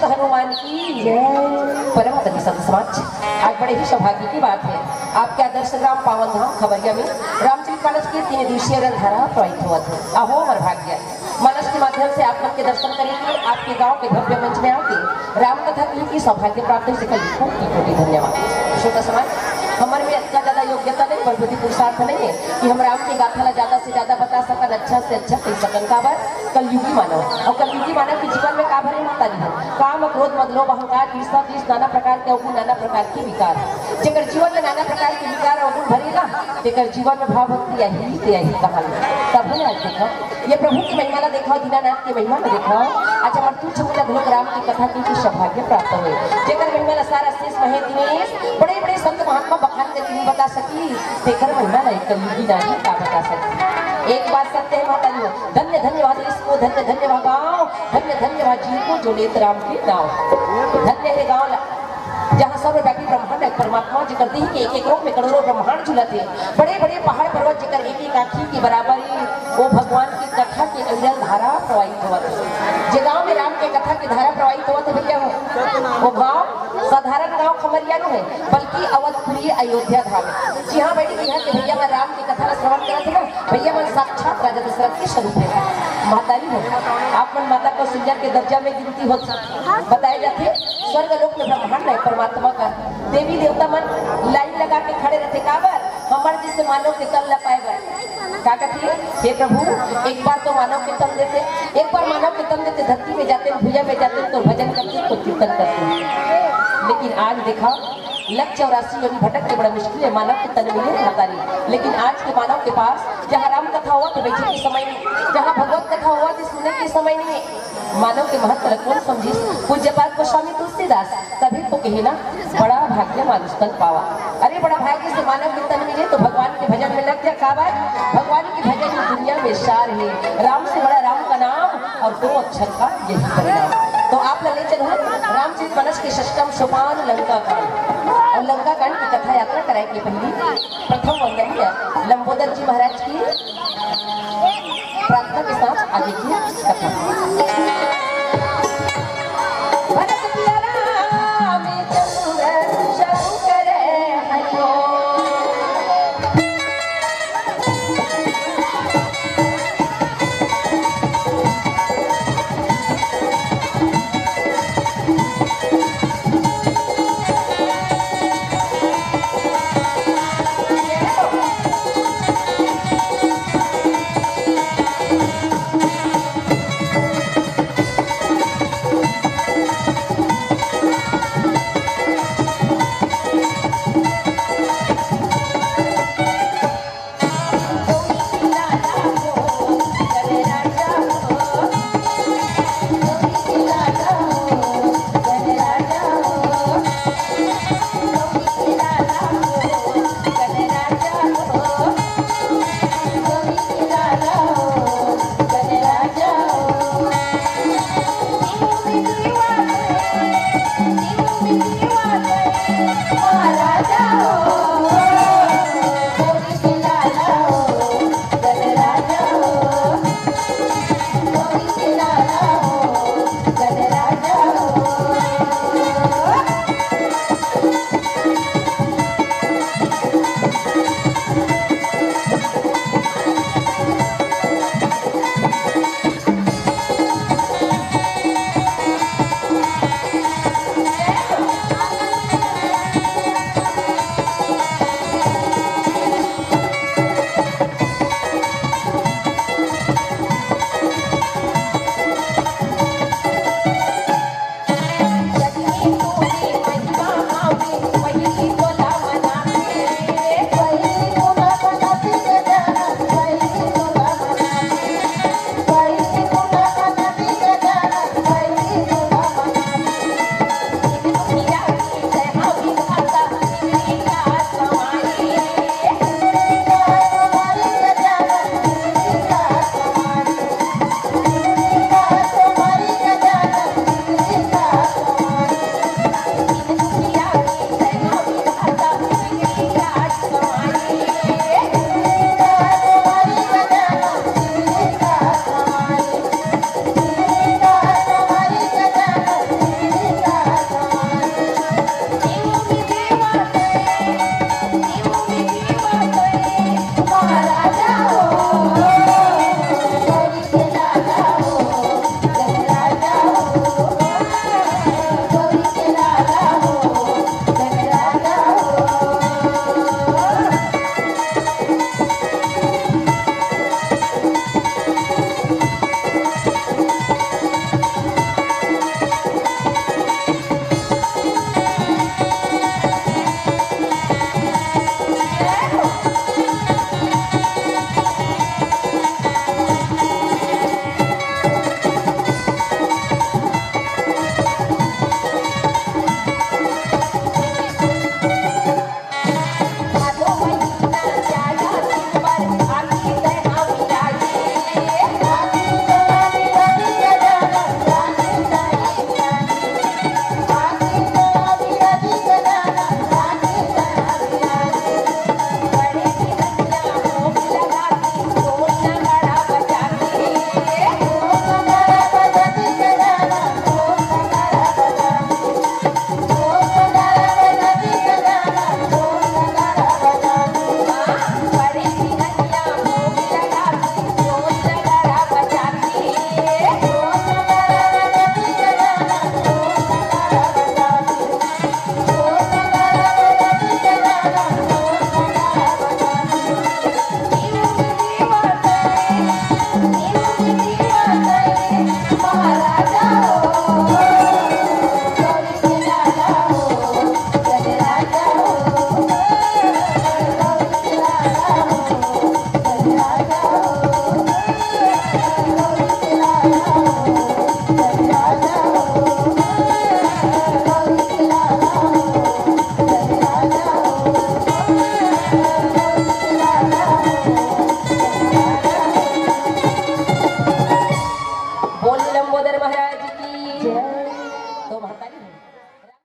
हनुमान की परम संत समाज। आज बड़े ही सौभाग्य की बात है, आपके आदर्श ग्राम पावन धाम खबरिया में रामचरितमानस के 3 दिवसीय रंगधारा प्रवाहित हुआ था। अहो अमर भाग्य मानस के माध्यम से आप लोग के दर्शन करेंगे। आपके गांव के भव्य मंच में आके राम कथा की सौभाग्य प्राप्त हो सके। कोटि धन्यवाद। श्रोता समाज, हमारे में इतना ज्यादा योग्यता नहीं, बलबुद्धि पुरुषार्थ नहीं है कि हम राम की गाथा ला ज्यादा से ज्यादा बता सकन, अच्छा से अच्छा कह सकन। काबर कलयुगी मानव, और कलयुगी मानव के जीवन में का भरे माता जी काम क्रोध मद लोभ अहंकार ईर्ष्या द्वेष नाना प्रकार के अवगुण नाना प्रकार के विकार। जेकर जीवन में नाना प्रकार के विकार अवगुण भरेगा तेकर जीवन में भाव भक्ति यही कहानी। तब आज देखो ये प्रभु की महिमा देखो, दीनानाथ की महिमा देखो। आज हमारे तू छमुला लोग राम की कथा की सौभाग्य प्राप्त हुए। जेकर महिमा सारा शेष महे दिनेश बड़े बड़े संत महात्मा बखान के नहीं बता सकी, तेकर महिमा नहीं कलयुगी नारी का बता सकी। एक बात सत्य है माता जी, धन्य धन्यवाद इसको, धन्य धन्यवाद गाँव, धन्य धन्यवाद जी को जो लेत राम के नाम। धन्य है गाँव जहाँ सर्वव्यापी ब्रह्मांड है परमात्मा जी करती है कि एक रूप में करोड़ों ब्रह्मांड झूलते हैं। बड़े बड़े पहाड़ पर्वत जेकर एक एक आँखी की बराबरी वो भगवान की कथा की अविरल धारा प्रवाहित हुआ था। जे गाँव में राम के कथा की धारा प्रवाहित हुआ था भैया वो गाँव साधारण गाँव खमरिया नहीं है, बल्कि अवधपुरी अयोध्या धाम है। जी हाँ बेटी, यहाँ के भैया मैं राम की कथा श्रवण करा थे ना, भैया मन साक्षात राजा दशरथ के स्वरूप है। माता जी आप मन माता को सुंदर के दर्जा में गिनती हो बताए जाते। स्वर्ग लोक में ब्रह्मांड है परमात्मा का, देवी देवता मन लाइन लगा के खड़े रहते। काबर हमारे जैसे मानव के तल न पाएगा। क्या कहती है, हे प्रभु एक बार तो मानव के तन देते, एक बार मानव के तन देते, धरती में जाते, भुजा में जाते तो भजन करते तो कीर्तन करते। लेकिन आज देखा लग 84 योनि भटक के बड़ा मुश्किल है, मानव के तन मिले हतारी। लेकिन आज के मानव के पास जहाँ राम कथा हुआ तो बैठे के समय नहीं, जहाँ भगवत कथा हुआ तो सुनने के समय नहीं है। मानव के महत्व कौन समझी? पूज्यपाद गोस्वामी तुलसीदास तभी तो कहे ना, बड़ा भाग्य मानुष तन पावा। अरे बड़ा भाग्य से मानव के तन मिले तो भगवान के भजन में लग जा। का बात, भगवान के भजन की दुनिया में सार है, राम से बड़ा राम का नाम और 2 अक्षर का यही परिणाम। तो आप ले चलो रामचरितमानस के षष्ठम सोपान लंका कांड, और लंका कांड की कथा यात्रा कराएगी। पहली प्रथम वंदनीय